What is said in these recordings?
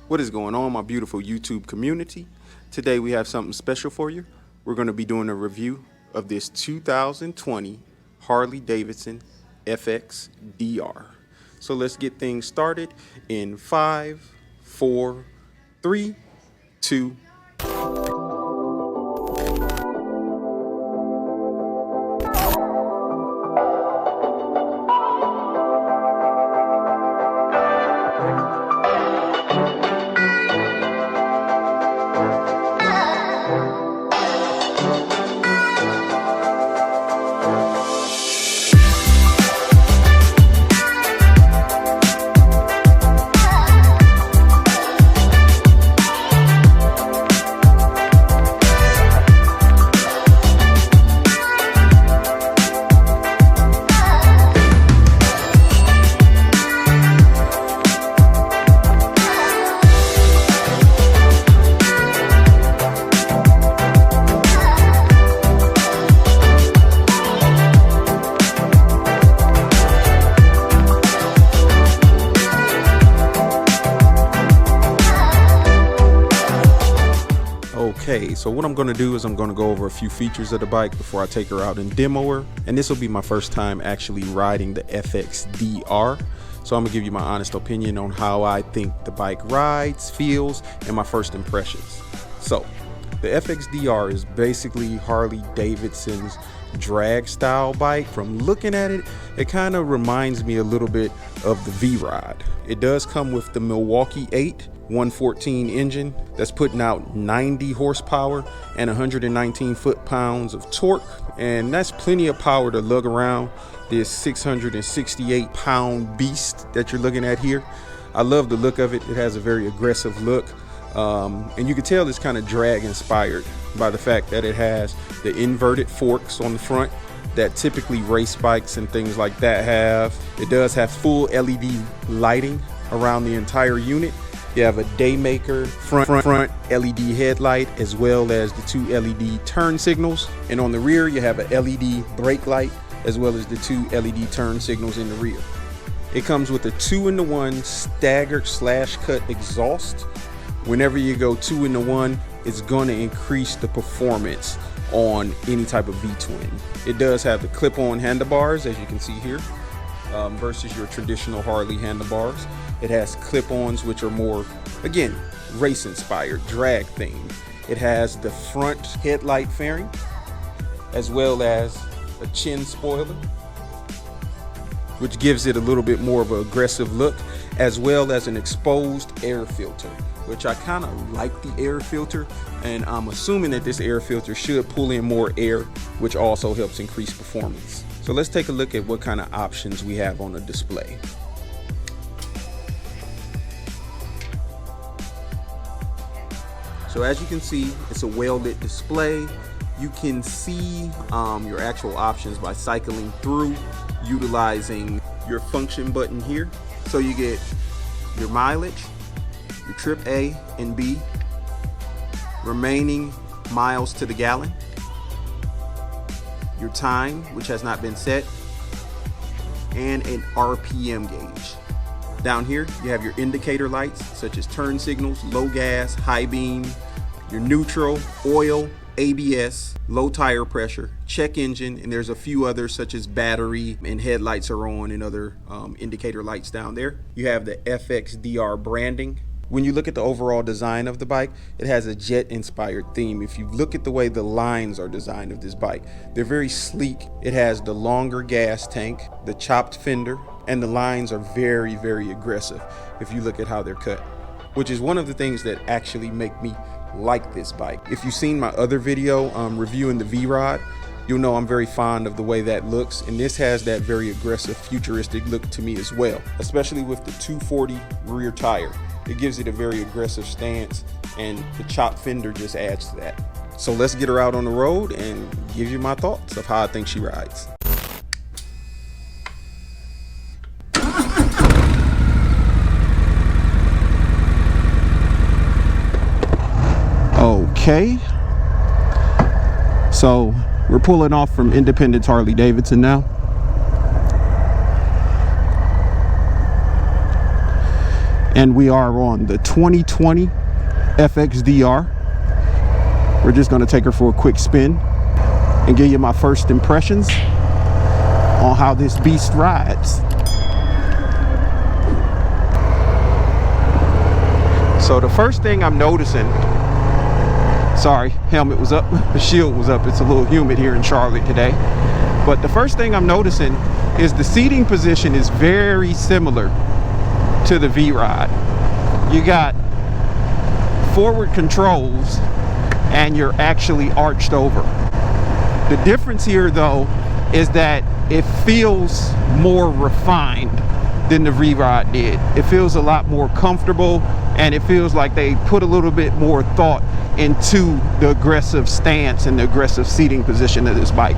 What is going on, my beautiful YouTube community? Today we have something special for you. We're going to be doing a review of this 2020 Harley-Davidson FXDR. So let's get things started in 5, 4, 3, 2, Okay, so what I'm going to do is I'm going to go over a few features of the bike before I take her out and demo her. And this will be my first time actually riding the FXDR. So I'm going to give you my honest opinion on how I think the bike rides, feels, and my first impressions. So the FXDR is basically Harley-Davidson's drag style bike. From looking at it, it kind of reminds me a little bit of the V-Ride. It does come with the Milwaukee 8 114 engine that's putting out 90 horsepower and 119 foot-pounds of torque, and that's plenty of power to lug around this 668-pound beast that you're looking at here. I love the look of it. It has a very aggressive look, and you can tell it's kind of drag inspired by the fact that it has the inverted forks on the front that typically race bikes and things like that have. It does have full LED lighting around the entire unit. You have a Daymaker front LED headlight, as well as the 2 LED turn signals. And on the rear, you have a LED brake light, as well as the 2 LED turn signals in the rear. It comes with a 2-in-1 staggered /cut exhaust. Whenever you go 2-in-1, it's going to increase the performance on any type of V-twin. It does have the clip-on handlebars, as you can see here, versus your traditional Harley handlebars. It has clip-ons, which are more, again, race-inspired, drag themed. It has the front headlight fairing, as well as a chin spoiler, which gives it a little bit more of an aggressive look, as well as an exposed air filter, which I kind of like the air filter, and I'm assuming that this air filter should pull in more air, which also helps increase performance. So let's take a look at what kind of options we have on the display. So as you can see, it's a well-lit display. You can see your actual options by cycling through, utilizing your function button here. So you get your mileage, your trip A and B, remaining miles to the gallon, your time, which has not been set, and an RPM gauge. Down here, you have your indicator lights, such as turn signals, low gas, high beam, your neutral, oil, ABS, low tire pressure, check engine, and there's a few others such as battery and headlights are on, and other indicator lights down there. You have the FXDR branding. When you look at the overall design of the bike, it has a jet-inspired theme. If you look at the way the lines are designed of this bike, they're very sleek. It has the longer gas tank, the chopped fender, and the lines are very, very aggressive if you look at how they're cut, which is one of the things that actually make me like this bike. If you've seen my other video reviewing the V-Rod, you'll know I'm very fond of the way that looks, and this has that very aggressive, futuristic look to me as well, especially with the 240 rear tire. It gives it a very aggressive stance, and the chopped fender just adds to that. So let's get her out on the road and give you my thoughts of how I think she rides. Okay, so we're pulling off from Independence Harley-Davidson now. And we are on the 2020 FXDR. We're just going to take her for a quick spin and give you my first impressions on how this beast rides. So the first thing I'm noticing, sorry, helmet was up, the shield was up. It's a little humid here in Charlotte today. But the first thing I'm noticing is the seating position is very similar to the V-Ride. You got forward controls and you're actually arched over. The difference here though is that it feels more refined than the V-Ride did. It feels a lot more comfortable, and it feels like they put a little bit more thought into the aggressive stance and the aggressive seating position of this bike.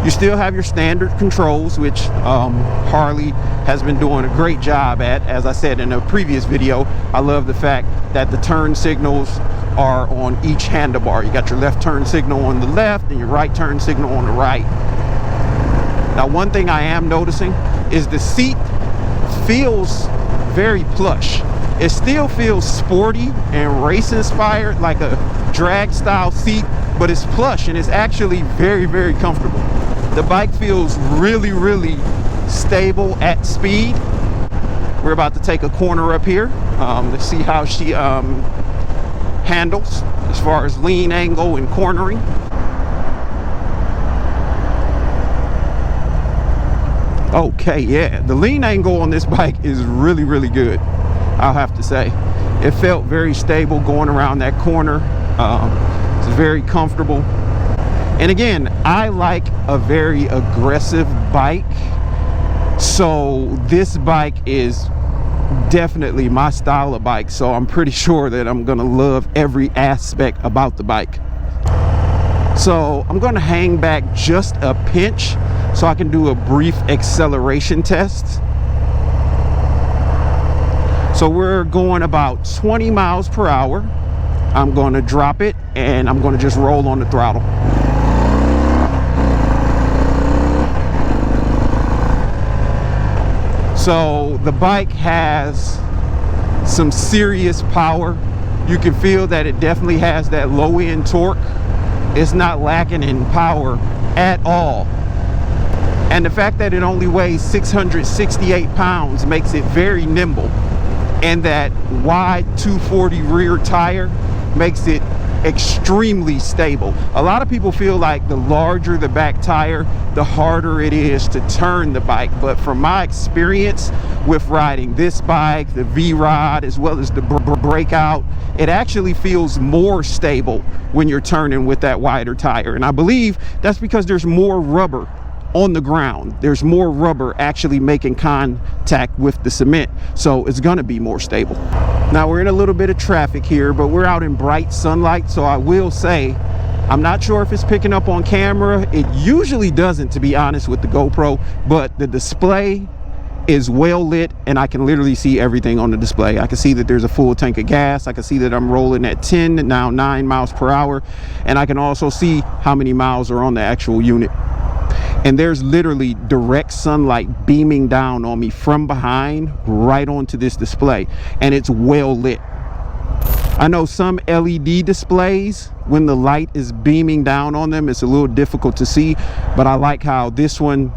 You still have your standard controls, which Harley has been doing a great job at. As I said in a previous video, I love the fact that the turn signals are on each handlebar. You got your left turn signal on the left and your right turn signal on the right. Now, one thing I am noticing is the seat feels very plush. It still feels sporty and race inspired, like a drag style seat, but it's plush and it's actually very, very comfortable. The bike feels really, really stable at speed. We're about to take a corner up here. Let's see how she handles as far as lean angle and cornering. Okay, yeah, the lean angle on this bike is really, really good, I'll have to say. It felt very stable going around that corner. It's very comfortable. And again, I like a very aggressive bike, so this bike is definitely my style of bike. So I'm pretty sure that I'm gonna love every aspect about the bike. So I'm gonna hang back just a pinch so I can do a brief acceleration test. So we're going about 20 miles per hour. I'm gonna drop it and I'm gonna just roll on the throttle. So the bike has some serious power. You can feel that it definitely has that low end torque. It's not lacking in power at all. And the fact that it only weighs 668 pounds makes it very nimble. And that wide 240 rear tire makes it extremely stable. A lot of people feel like the larger the back tire, the harder it is to turn the bike. But from my experience with riding this bike, the V-Ride, as well as the Breakout, it actually feels more stable when you're turning with that wider tire. And I believe that's because there's more rubber on the ground. There's more rubber actually making contact with the cement, so it's gonna be more stable. Now we're in a little bit of traffic here, but we're out in bright sunlight, so I will say I'm not sure if it's picking up on camera. It usually doesn't, to be honest, with the GoPro, but the display is well lit and I can literally see everything on the display. I can see that there's a full tank of gas. I can see that I'm rolling at 10, now 9 miles per hour, and I can also see how many miles are on the actual unit. And there's literally direct sunlight beaming down on me from behind right onto this display, and it's well lit. I know some LED displays, when the light is beaming down on them, it's a little difficult to see, but I like how this one,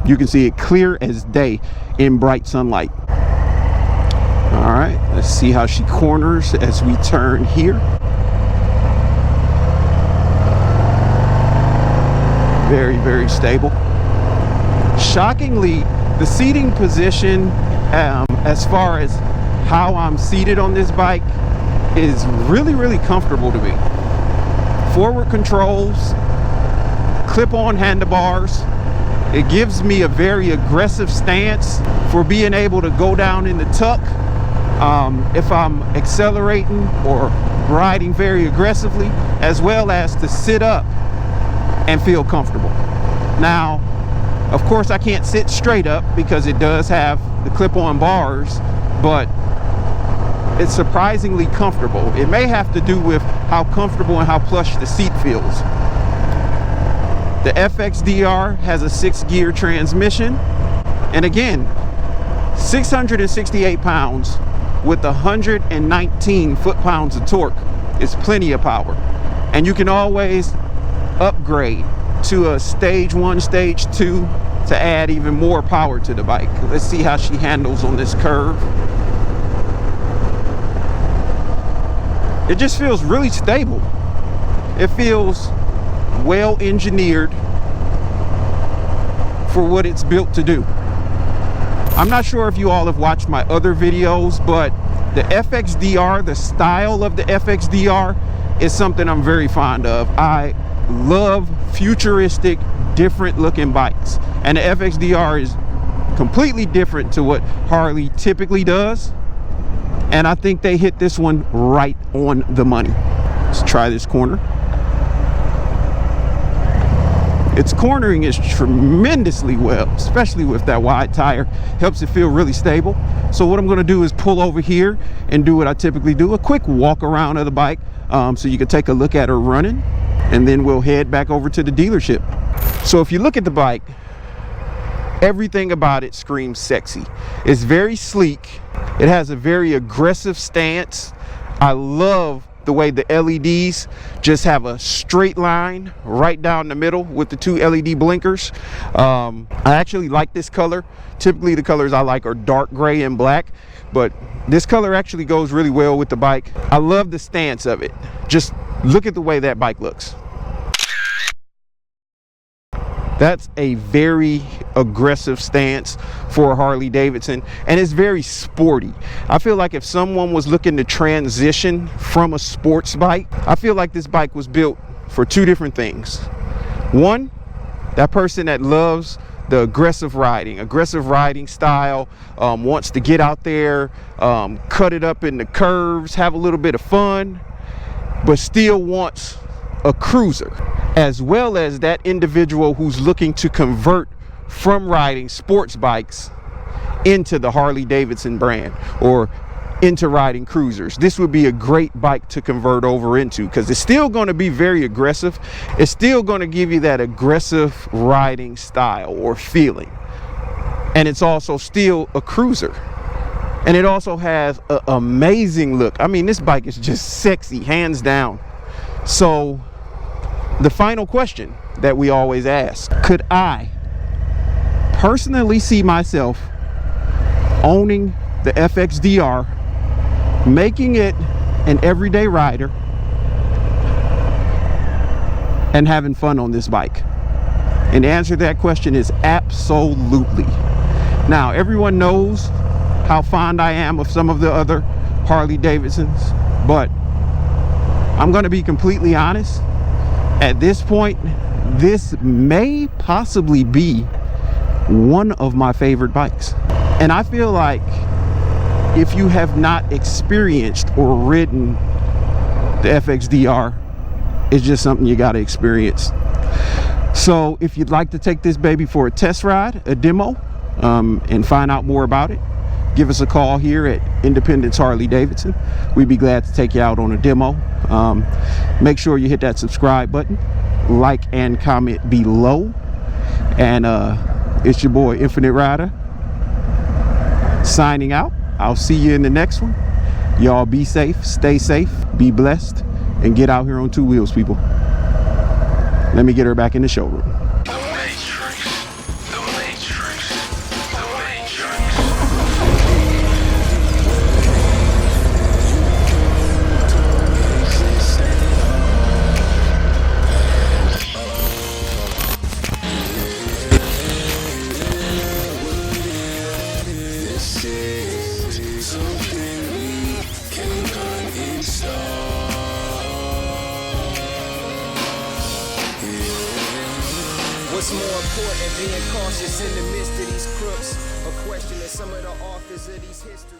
you can see it clear as day in bright sunlight. All right, let's see how she corners as we turn here. Very, very stable. Shockingly, the seating position, as far as how I'm seated on this bike, is really, really comfortable to me. Forward controls, clip-on handlebars. It gives me a very aggressive stance for being able to go down in the tuck if I'm accelerating or riding very aggressively, as well as to sit up and feel comfortable. Now, of course, I can't sit straight up because it does have the clip-on bars, but it's surprisingly comfortable. It may have to do with how comfortable and how plush the seat feels. The FXDR has a 6-gear transmission, and again, 668 pounds, with 119 foot-pounds of torque is plenty of power. And you can always upgrade to a stage 1, stage 2 to add even more power to the bike. Let's see how she handles on this curve. It just feels really stable. It feels well engineered for what it's built to do. I'm not sure if you all have watched my other videos, but the FXDR, the style of the FXDR is something I'm very fond of. I love futuristic, different looking bikes, and the FXDR is completely different to what Harley typically does, and I think they hit this one right on the money. Let's try this corner. Its cornering is tremendously well, especially with that wide tire. Helps it feel really stable. So what I'm going to do is pull over here and do what I typically do, a quick walk around of the bike, so you can take a look at her running, and then we'll head back over to the dealership. So if you look at the bike, everything about it screams sexy. It's very sleek. It has a very aggressive stance. I love the way the LEDs just have a straight line right down the middle with the 2 LED blinkers. I actually like this color. Typically the colors I like are dark gray and black, but this color actually goes really well with the bike. I love the stance of it. Just look at the way that bike looks. That's a very aggressive stance for a Harley-Davidson, and it's very sporty. I feel like if someone was looking to transition from a sports bike, I feel like this bike was built for 2 different things. One, that person that loves the aggressive riding style, wants to get out there, cut it up in the curves, have a little bit of fun, but still wants a cruiser, as well as that individual who's looking to convert from riding sports bikes into the Harley-Davidson brand or into riding cruisers. This would be a great bike to convert over into, because it's still going to be very aggressive. It's still going to give you that aggressive riding style or feeling, and it's also still a cruiser, and it also has an amazing look. I mean, this bike is just sexy, hands down. So the final question that we always ask, could I personally see myself owning the FXDR, making it an everyday rider, and having fun on this bike? And the answer to that question is absolutely. Now, everyone knows how fond I am of some of the other Harley-Davidsons, but I'm going to be completely honest. At this point, this may possibly be one of my favorite bikes. And I feel like if you have not experienced or ridden the FXDR, it's just something you got to experience. So if you'd like to take this baby for a test ride, a demo, and find out more about it, give us a call here at Independence Harley-Davidson. We'd be glad to take you out on a demo. Make sure you hit that subscribe button, like and comment below. And it's your boy Infinite Ryda signing out. I'll see you in the next one. Y'all be safe, stay safe, be blessed, and get out here on 2 wheels, people. Let me get her back in the showroom. What's more important, being cautious in the midst of these crooks, a question that some of the authors of these history